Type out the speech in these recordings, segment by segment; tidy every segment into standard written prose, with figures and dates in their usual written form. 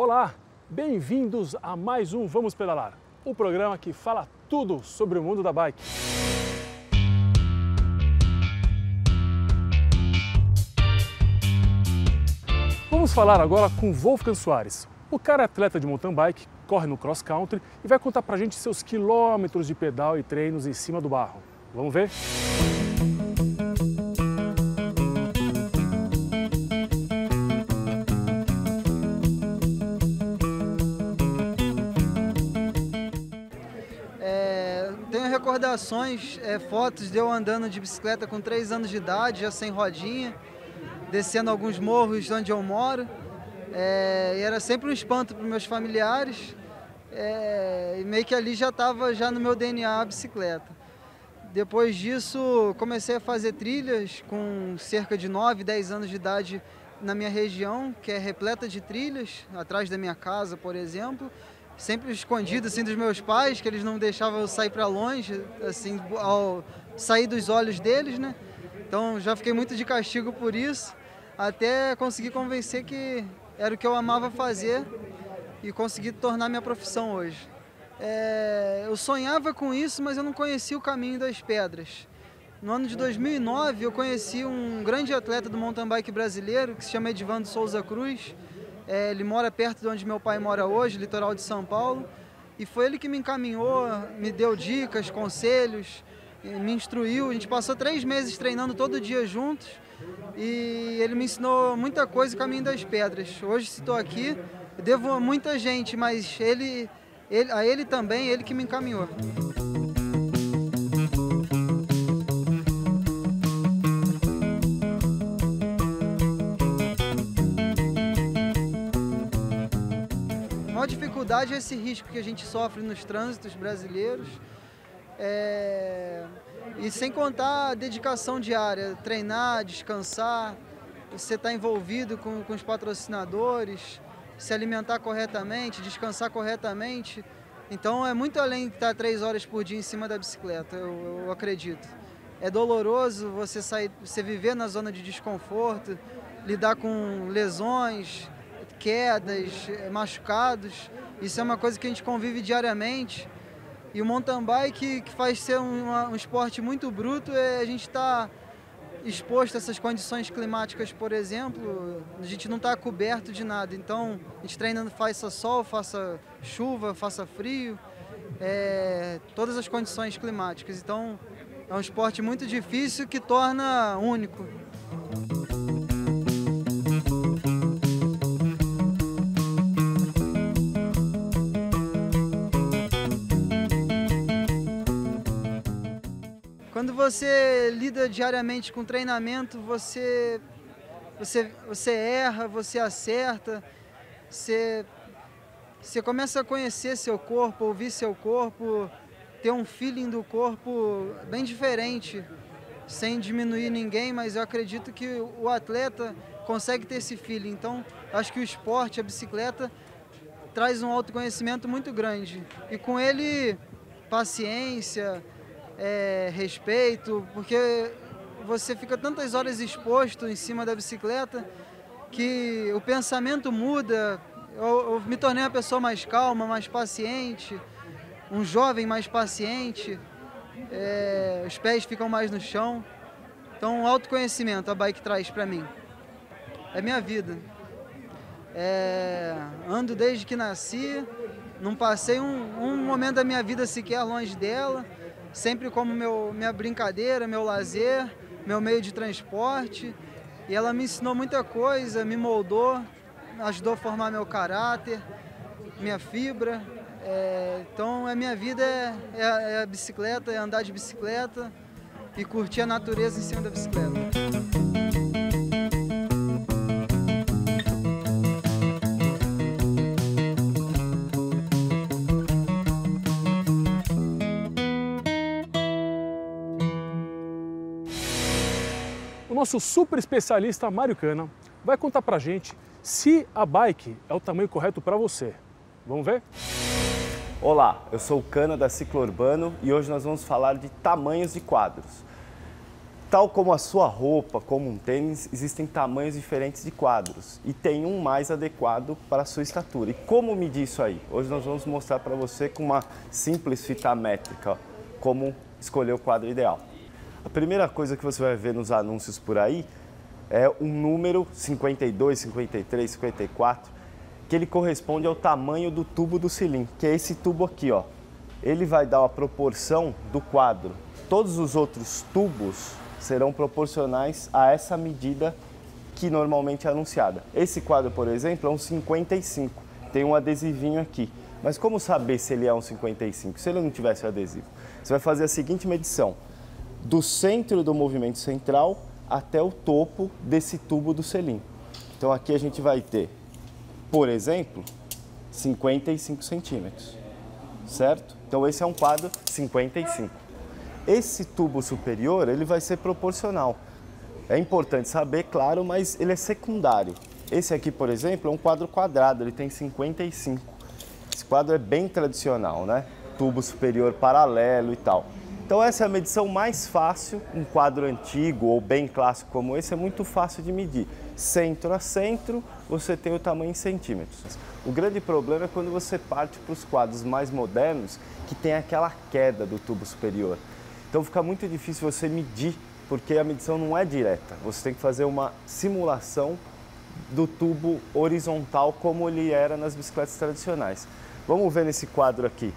Olá, bem-vindos a mais um Vamos Pedalar, o programa que fala tudo sobre o mundo da bike. Vamos falar agora com Wolfgang Soares. O cara é atleta de mountain bike, corre no cross country e vai contar pra gente seus quilômetros de pedal e treinos em cima do barro. Vamos ver? Tenho recordações, fotos de eu andando de bicicleta com 3 anos de idade, já sem rodinha, descendo alguns morros de onde eu moro. E era sempre um espanto para os meus familiares, e meio que ali já estava no meu DNA a bicicleta. Depois disso, comecei a fazer trilhas com cerca de 9, 10 anos de idade na minha região, que é repleta de trilhas, atrás da minha casa, por exemplo. Sempre escondido assim dos meus pais, que eles não deixavam eu sair para longe, assim, ao sair dos olhos deles, né? Então já fiquei muito de castigo por isso, até conseguir convencer que era o que eu amava fazer e consegui tornar minha profissão hoje. Eu sonhava com isso, mas eu não conhecia o caminho das pedras. No ano de 2009 eu conheci um grande atleta do mountain bike brasileiro, que se chama Edvando Souza Cruz. Ele mora perto de onde meu pai mora hoje, litoral de São Paulo, e foi ele que me encaminhou, me deu dicas, conselhos, me instruiu. A gente passou 3 meses treinando todo dia juntos e ele me ensinou muita coisa no caminho das pedras. Hoje, se estou aqui, eu devo a muita gente, mas a ele também, ele que me encaminhou. A dificuldade é esse risco que a gente sofre nos trânsitos brasileiros, e sem contar a dedicação diária, treinar, descansar, você estar envolvido com os patrocinadores, se alimentar corretamente, descansar corretamente. Então é muito além de estar 3 horas por dia em cima da bicicleta, eu acredito. É doloroso você viver na zona de desconforto, lidar com lesões, quedas, machucados. Isso é uma coisa que a gente convive diariamente. E o mountain bike, que faz ser um esporte muito bruto, a gente está exposto a essas condições climáticas, por exemplo. A gente não está coberto de nada. Então, a gente treinando, faça sol, faça chuva, faça frio, todas as condições climáticas. Então, é um esporte muito difícil que torna único. Quando você lida diariamente com treinamento, você erra, você acerta, você começa a conhecer seu corpo, ouvir seu corpo, ter um feeling do corpo bem diferente, sem diminuir ninguém, mas eu acredito que o atleta consegue ter esse feeling. Então, acho que o esporte, a bicicleta, traz um autoconhecimento muito grande. E com ele, paciência, respeito, porque você fica tantas horas exposto em cima da bicicleta que o pensamento muda. Eu me tornei uma pessoa mais calma, mais paciente, um jovem mais paciente, os pés ficam mais no chão. Então o autoconhecimento a bike traz para mim. É minha vida. Ando desde que nasci, não passei um momento da minha vida sequer longe dela. Sempre como minha brincadeira, meu lazer, meu meio de transporte. E ela me ensinou muita coisa, me moldou, ajudou a formar meu caráter, minha fibra. Então a minha vida é a bicicleta, é andar de bicicleta e curtir a natureza em cima da bicicleta. O nosso super especialista Mário Cana vai contar pra gente se a bike é o tamanho correto para você. Vamos ver? Olá, eu sou o Cana da Ciclo Urbano e hoje nós vamos falar de tamanhos de quadros. Tal como a sua roupa, como um tênis, existem tamanhos diferentes de quadros e tem um mais adequado para a sua estatura. E como medir isso aí? Hoje nós vamos mostrar para você com uma simples fita métrica, ó, como escolher o quadro ideal. A primeira coisa que você vai ver nos anúncios por aí é um número 52, 53, 54, que ele corresponde ao tamanho do tubo do cilindro, que é esse tubo aqui, ó. Ele vai dar uma proporção do quadro. Todos os outros tubos serão proporcionais a essa medida que normalmente é anunciada. Esse quadro, por exemplo, é um 55, tem um adesivinho aqui. Mas como saber se ele é um 55? Se ele não tivesse o adesivo, você vai fazer a seguinte medição: do centro do movimento central até o topo desse tubo do selim. Então aqui a gente vai ter, por exemplo, 55 centímetros, certo? Então esse é um quadro 55. Esse tubo superior, ele vai ser proporcional. É importante saber, claro, mas ele é secundário. Esse aqui, por exemplo, é um quadro quadrado, ele tem 55. Esse quadro é bem tradicional, né? Tubo superior paralelo e tal. Então essa é a medição mais fácil. Um quadro antigo ou bem clássico como esse é muito fácil de medir. Centro a centro, você tem o tamanho em centímetros. O grande problema é quando você parte para os quadros mais modernos, que tem aquela queda do tubo superior. Então fica muito difícil você medir, porque a medição não é direta. Você tem que fazer uma simulação do tubo horizontal como ele era nas bicicletas tradicionais. Vamos ver nesse quadro aqui.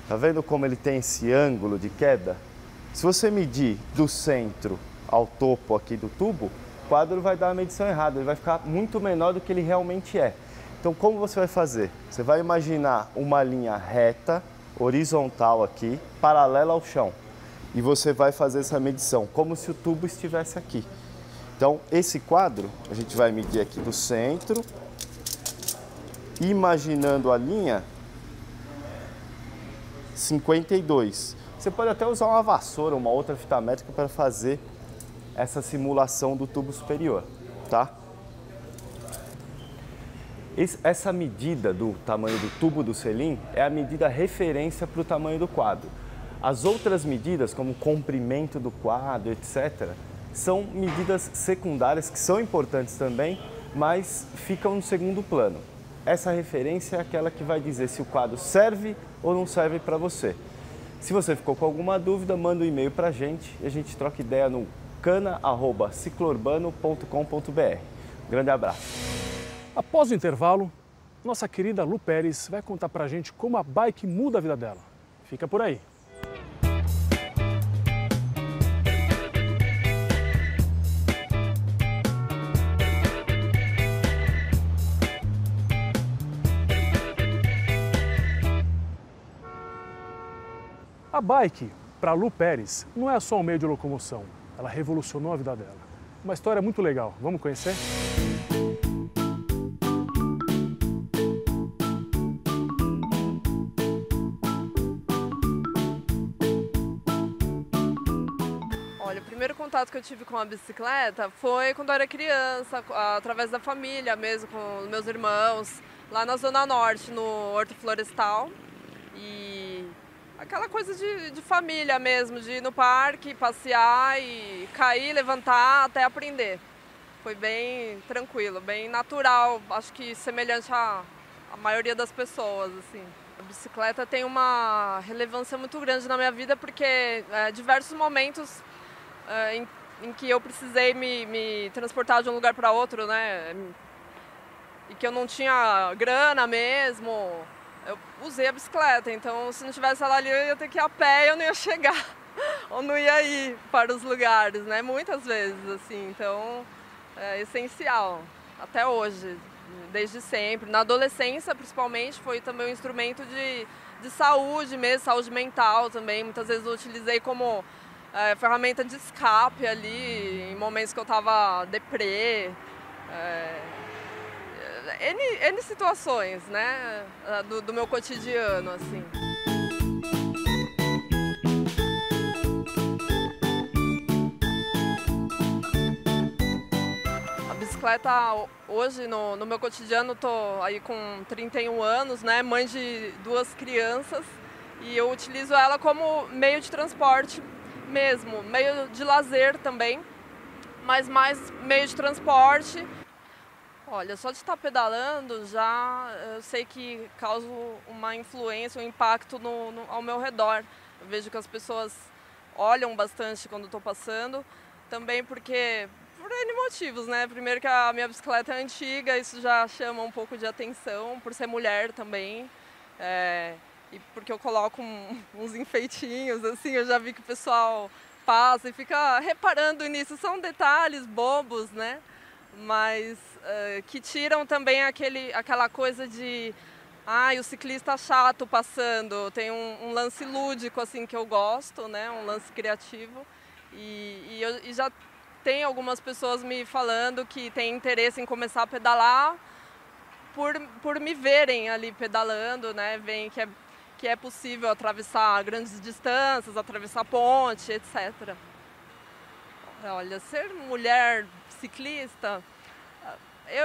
Tá vendo como ele tem esse ângulo de queda? Se você medir do centro ao topo aqui do tubo, o quadro vai dar a medição errada, ele vai ficar muito menor do que ele realmente é. Então como você vai fazer? Você vai imaginar uma linha reta, horizontal aqui, paralela ao chão. E você vai fazer essa medição, como se o tubo estivesse aqui. Então, esse quadro, a gente vai medir aqui do centro, imaginando a linha 52. Você pode até usar uma vassoura, uma outra fita métrica para fazer essa simulação do tubo superior, tá? Essa medida do tamanho do tubo do selim é a medida referência para o tamanho do quadro. As outras medidas, como o comprimento do quadro, etc., são medidas secundárias que são importantes também, mas ficam no segundo plano. Essa referência é aquela que vai dizer se o quadro serve ou não serve para você. Se você ficou com alguma dúvida, manda um e-mail para a gente e a gente troca ideia no cana@ciclourbano.com.br. Grande abraço. Após o intervalo, nossa querida Lu Pérez vai contar para a gente como a bike muda a vida dela. Fica por aí. A bike, para Lu Pérez, não é só um meio de locomoção. Ela revolucionou a vida dela. Uma história muito legal. Vamos conhecer? Olha, o primeiro contato que eu tive com a bicicleta foi quando eu era criança, através da família mesmo, com os meus irmãos, lá na Zona Norte, no Horto Florestal. E aquela coisa de família mesmo, de ir no parque, passear e cair, levantar até aprender. Foi bem tranquilo, bem natural, acho que semelhante à maioria das pessoas, assim. A bicicleta tem uma relevância muito grande na minha vida porque diversos momentos em que eu precisei me transportar de um lugar para outro, né? E que eu não tinha grana mesmo. Eu usei a bicicleta, então se não tivesse ela ali eu ia ter que ir a pé e eu não ia chegar, ou não ia ir para os lugares, né? Muitas vezes, assim, então é essencial, até hoje, desde sempre. Na adolescência, principalmente, foi também um instrumento de saúde mesmo, saúde mental também. Muitas vezes eu utilizei como ferramenta de escape ali, em momentos que eu estava deprê. N situações, né, do meu cotidiano, assim. A bicicleta, hoje, no meu cotidiano, tô aí com 31 anos, né, mãe de 2 crianças, e eu utilizo ela como meio de transporte mesmo, meio de lazer também. mas mais meio de transporte. Olha, só de estar pedalando já eu sei que causa uma influência, um impacto ao meu redor. Eu vejo que as pessoas olham bastante quando estou passando, também porque por N motivos, né? Primeiro que a minha bicicleta é antiga, isso já chama um pouco de atenção, por ser mulher também. E porque eu coloco uns enfeitinhos, assim, eu já vi que o pessoal passa e fica reparando nisso. São detalhes bobos, né? Mas que tiram também aquela coisa de o ciclista chato passando. Tem um lance lúdico assim que eu gosto, né? Um lance criativo. E já tem algumas pessoas me falando que têm interesse em começar a pedalar por me verem ali pedalando, né? Veem que é possível atravessar grandes distâncias, atravessar ponte, etc. Olha, ser mulher ciclista,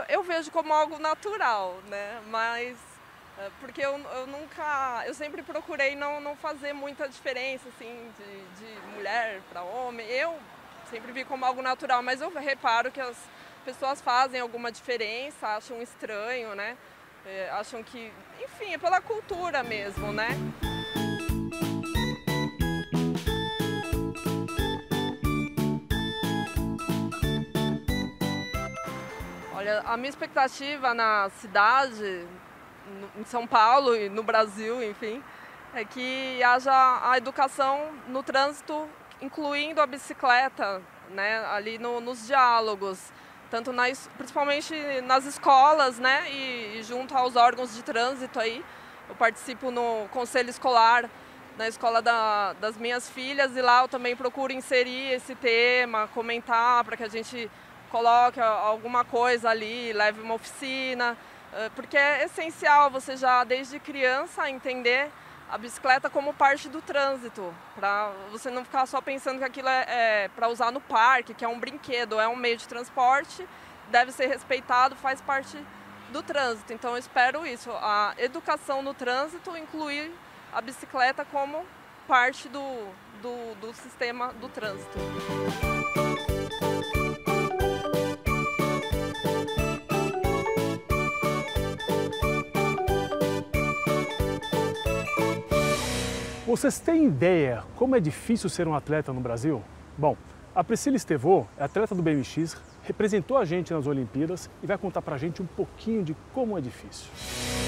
eu vejo como algo natural, né? Mas porque eu sempre procurei não fazer muita diferença assim de mulher para homem. Eu sempre vi como algo natural, mas eu reparo que as pessoas fazem alguma diferença, acham estranho, né? Acham que, enfim, é pela cultura mesmo, né? Olha, a minha expectativa na cidade, em São Paulo e no Brasil, enfim, é que haja a educação no trânsito, incluindo a bicicleta, né, ali nos diálogos, principalmente nas escolas, né, e junto aos órgãos de trânsito aí. Eu participo no conselho escolar na escola das minhas filhas e lá eu também procuro inserir esse tema, comentar para que a gente coloque alguma coisa ali, leve uma oficina, porque é essencial você já desde criança entender a bicicleta como parte do trânsito, para você não ficar só pensando que aquilo é para usar no parque, que é um brinquedo, é um meio de transporte, deve ser respeitado, faz parte do trânsito. Então eu espero isso, a educação no trânsito, incluir a bicicleta como parte do sistema do trânsito. Vocês têm ideia como é difícil ser um atleta no Brasil? Bom, a Priscila Estevô é atleta do BMX, representou a gente nas Olimpíadas e vai contar pra gente um pouquinho de como é difícil.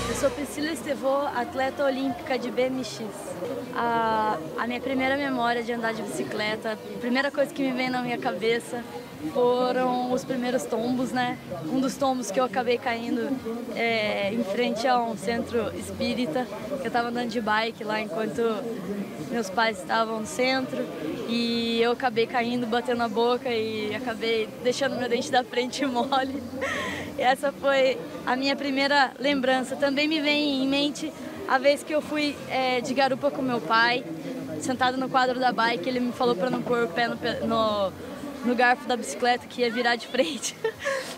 Eu sou Priscila Estevô, atleta olímpica de BMX. A minha primeira memória de andar de bicicleta, a primeira coisa que me vem na minha cabeça foram os primeiros tombos, né? Um dos tombos que eu acabei caindo em frente a um centro espírita, que eu estava andando de bike lá enquanto meus pais estavam no centro e eu acabei caindo, batendo a boca e acabei deixando meu dente da frente mole. E essa foi a minha primeira lembrança. Também me vem em mente a vez que eu fui de garupa com meu pai, sentado no quadro da bike, ele me falou para não pôr o pé no garfo da bicicleta, que ia virar de frente.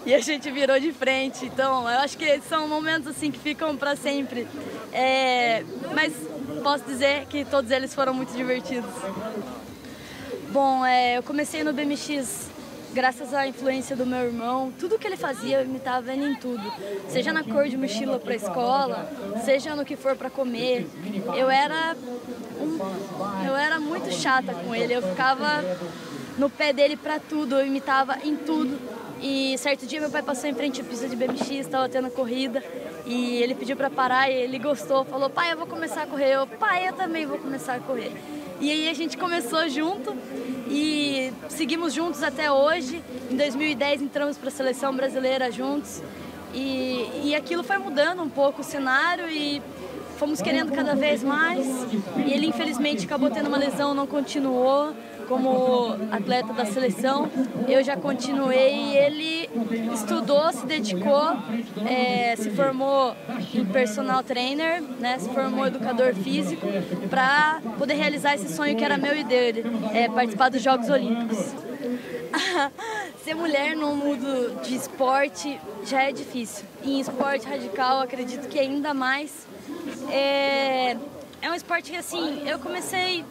E a gente virou de frente. Então, eu acho que são momentos assim que ficam para sempre. Mas posso dizer que todos eles foram muito divertidos. Bom, eu comecei no BMX graças à influência do meu irmão. Tudo que ele fazia, eu imitava ele em tudo. Seja na cor de mochila para a escola, seja no que for para comer. Eu era muito chata com ele. Eu ficava no pé dele para tudo, eu imitava em tudo. E certo dia meu pai passou em frente à pista de BMX, estava tendo corrida, e ele pediu para parar e ele gostou, falou: pai, eu vou começar a correr. Eu: pai, eu também vou começar a correr. E aí a gente começou junto e seguimos juntos até hoje. Em 2010 entramos para a seleção brasileira juntos e aquilo foi mudando um pouco o cenário e fomos querendo cada vez mais. E ele infelizmente acabou tendo uma lesão, não continuou como atleta da seleção. Eu já continuei e ele estudou, se dedicou, se formou em personal trainer, né, se formou educador físico para poder realizar esse sonho que era meu e dele, participar dos Jogos Olímpicos. Ser mulher no mundo de esporte já é difícil. E em esporte radical, acredito que ainda mais. É um esporte que, assim, eu comecei,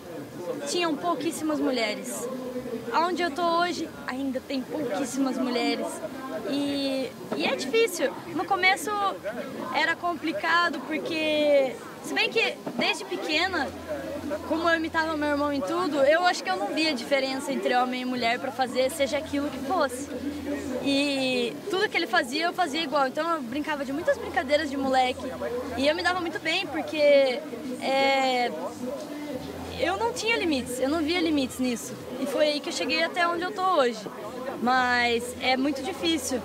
tinham pouquíssimas mulheres. onde eu tô hoje, ainda tem pouquíssimas mulheres. E é difícil. No começo era complicado porque, se bem que desde pequena, como eu imitava meu irmão em tudo, eu acho que eu não via diferença entre homem e mulher para fazer seja aquilo que fosse. E tudo que ele fazia, eu fazia igual. Então eu brincava de muitas brincadeiras de moleque. E eu me dava muito bem porque eu não tinha limites, eu não via limites nisso. E foi aí que eu cheguei até onde eu tô hoje. Mas é muito difícil,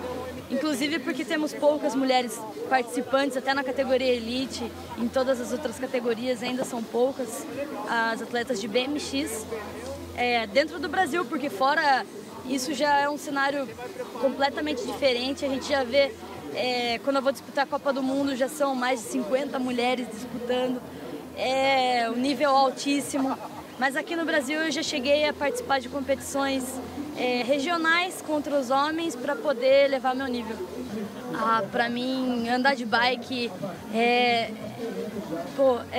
inclusive porque temos poucas mulheres participantes, até na categoria elite, em todas as outras categorias ainda são poucas as atletas de BMX dentro do Brasil, porque fora isso já é um cenário completamente diferente. A gente já vê, quando eu vou disputar a Copa do Mundo, já são mais de 50 mulheres disputando, um nível altíssimo. Mas aqui no Brasil eu já cheguei a participar de competições regionais contra os homens para poder levar meu nível. Para mim, andar de bike é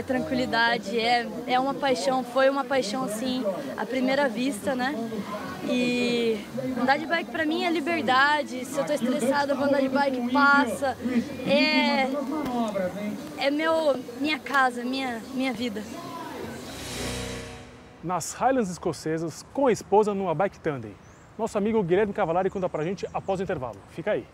tranquilidade, é uma paixão, foi uma paixão assim, à primeira vista, né? E andar de bike para mim é liberdade. Se eu tô estressada, eu vou andar de bike, passa. Minha casa, minha vida. Nas Highlands escocesas, com a esposa numa bike tandem. Nosso amigo Guilherme Cavallari conta pra gente após o intervalo. Fica aí.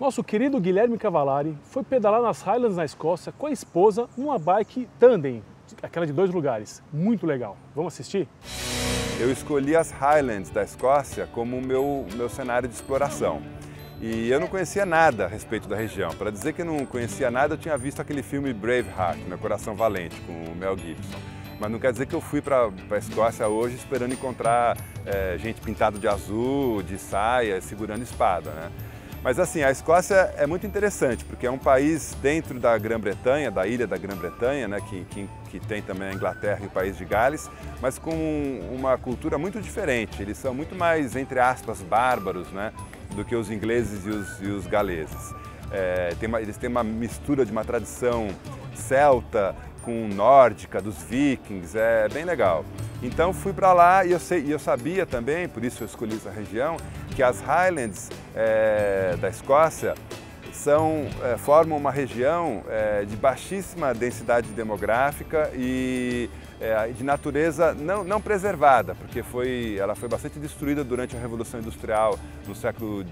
Nosso querido Guilherme Cavallari foi pedalar nas Highlands na Escócia com a esposa numa bike tandem, aquela de 2 lugares. Muito legal. Vamos assistir? Eu escolhi as Highlands da Escócia como o meu cenário de exploração. E eu não conhecia nada a respeito da região. Para dizer que eu não conhecia nada, eu tinha visto aquele filme Braveheart, Meu Coração Valente, com o Mel Gibson. Mas não quer dizer que eu fui para a Escócia hoje esperando encontrar gente pintada de azul, de saia, segurando espada, né? Mas assim, a Escócia é muito interessante, porque é um país dentro da Grã-Bretanha, da ilha da Grã-Bretanha, né, que tem também a Inglaterra e o país de Gales, mas com uma cultura muito diferente. Eles são muito mais, entre aspas, bárbaros, né, do que os ingleses e os galeses. Eles têm uma mistura de uma tradição celta com nórdica, dos vikings, é bem legal. Então fui para lá e eu sabia também, por isso eu escolhi essa região, que as Highlands da Escócia formam uma região de baixíssima densidade demográfica e de natureza não preservada, porque ela foi bastante destruída durante a Revolução Industrial no século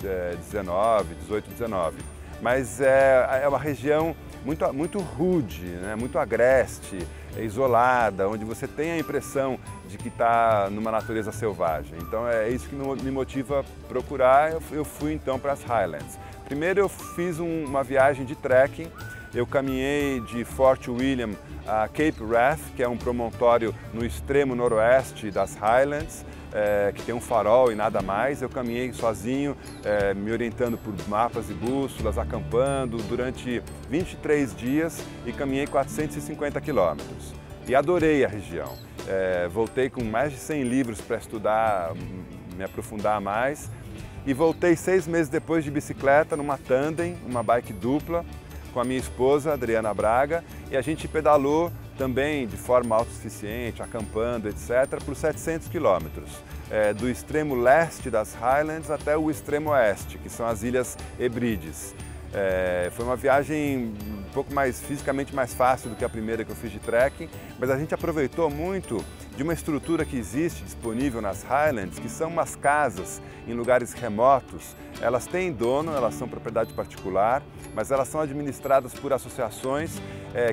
XVIII, XIX. Mas é uma região muito rude, né? Muito agreste, isolada, onde você tem a impressão de que está numa natureza selvagem. Então é isso que me motiva a procurar. Eu fui então para as Highlands. Primeiro eu fiz uma viagem de trekking. Eu caminhei de Fort William a Cape Wrath, que é um promontório no extremo noroeste das Highlands, que tem um farol e nada mais. Eu caminhei sozinho, me orientando por mapas e bússolas, acampando durante 23 dias e caminhei 450 quilômetros. E adorei a região. Voltei com mais de 100 livros para estudar, me aprofundar mais. E voltei 6 meses depois de bicicleta, numa tandem, uma bike dupla, com a minha esposa, Adriana Braga, e a gente pedalou também de forma autossuficiente, acampando, etc., por 700 quilômetros, do extremo leste das Highlands até o extremo oeste, que são as Ilhas Hebrides. Foi uma viagem um pouco mais fisicamente mais fácil do que a primeira que eu fiz de trekking, mas a gente aproveitou muito de uma estrutura que existe disponível nas Highlands, que são umas casas em lugares remotos. Elas têm dono, elas são propriedade particular, mas elas são administradas por associações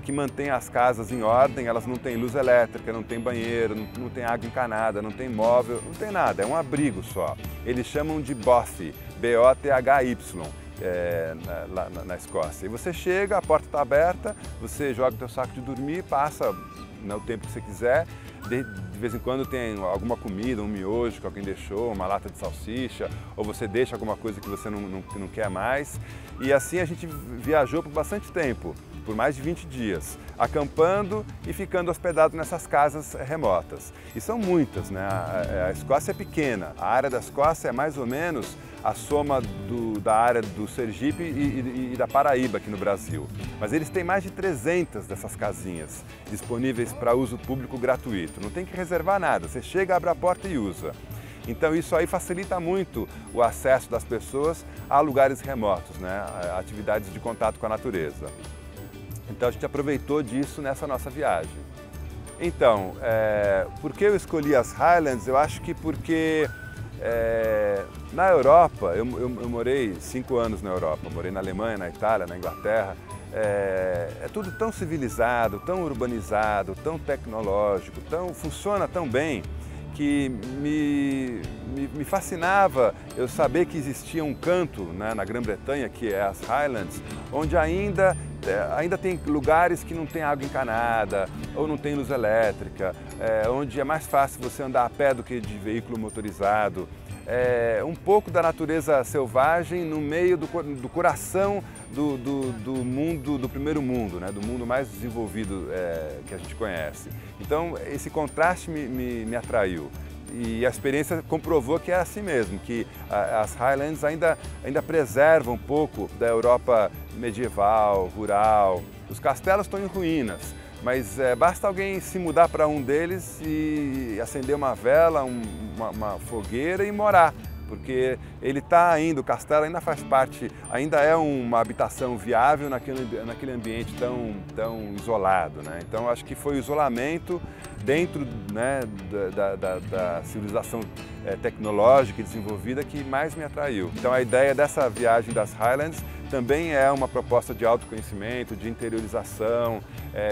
que mantêm as casas em ordem. Elas não têm luz elétrica, não tem banheiro, não tem água encanada, não tem móvel, não tem nada, é um abrigo só. Eles chamam de bothy, B-O-T-H-Y. Na Escócia. E você chega, a porta está aberta, você joga o seu saco de dormir, passa o tempo que você quiser. De vez em quando tem alguma comida, um miojo que alguém deixou, uma lata de salsicha, ou você deixa alguma coisa que você não quer mais. E assim a gente viajou por bastante tempo. por mais de 20 dias, acampando e ficando hospedado nessas casas remotas. E são muitas, né? A Escócia é pequena, a área da Escócia é mais ou menos a soma da área do Sergipe e da Paraíba aqui no Brasil. Mas eles têm mais de 300 dessas casinhas disponíveis para uso público gratuito. Não tem que reservar nada, você chega, abre a porta e usa. Então isso aí facilita muito o acesso das pessoas a lugares remotos, né? A atividades de contato com a natureza. Então a gente aproveitou disso nessa nossa viagem. Então, por que eu escolhi as Highlands? Eu acho que porque na Europa, eu morei 5 anos na Europa, morei na Alemanha, na Itália, na Inglaterra. É tudo tão civilizado, tão urbanizado, tão tecnológico, funciona tão bem que me fascinava eu saber que existia um canto, né, na Grã-Bretanha, que é as Highlands, onde ainda tem lugares que não tem água encanada ou não tem luz elétrica, onde é mais fácil você andar a pé do que de veículo motorizado. Um pouco da natureza selvagem no meio do coração do mundo, do primeiro mundo, né? Do mundo mais desenvolvido que a gente conhece. Então esse contraste me atraiu. E a experiência comprovou que é assim mesmo, que as Highlands ainda preservam um pouco da Europa medieval, rural. Os castelos estão em ruínas, mas basta alguém se mudar para um deles e acender uma vela, uma fogueira e morar. Porque ele está ainda, o castelo ainda faz parte, ainda é uma habitação viável naquele ambiente tão isolado, né? Então acho que foi o isolamento dentro, né, da civilização tecnológica e desenvolvida que mais me atraiu. Então a ideia dessa viagem das Highlands também é uma proposta de autoconhecimento, de interiorização,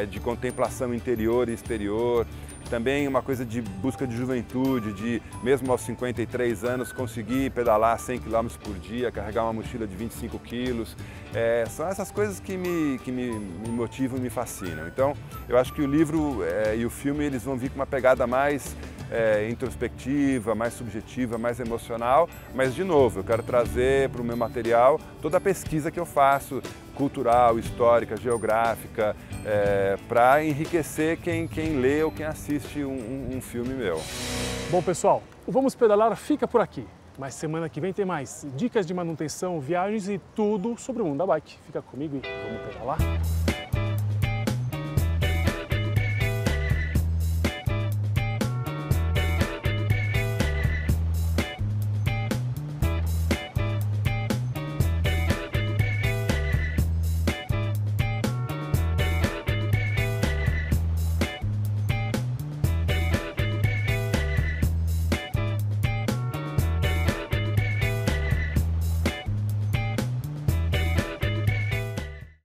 de contemplação interior e exterior. Também uma coisa de busca de juventude, de mesmo aos 53 anos conseguir pedalar 100 km por dia, carregar uma mochila de 25 quilos. São essas coisas que me motivam e me fascinam. Então eu acho que o livro e o filme eles vão vir com uma pegada mais introspectiva, mais subjetiva, mais emocional, mas de novo, eu quero trazer para o meu material toda a pesquisa que eu faço, cultural, histórica, geográfica, para enriquecer quem lê ou quem assiste um filme meu. Bom, pessoal, o Vamos Pedalar fica por aqui, mas semana que vem tem mais dicas de manutenção, viagens e tudo sobre o mundo da bike. Fica comigo e vamos pedalar?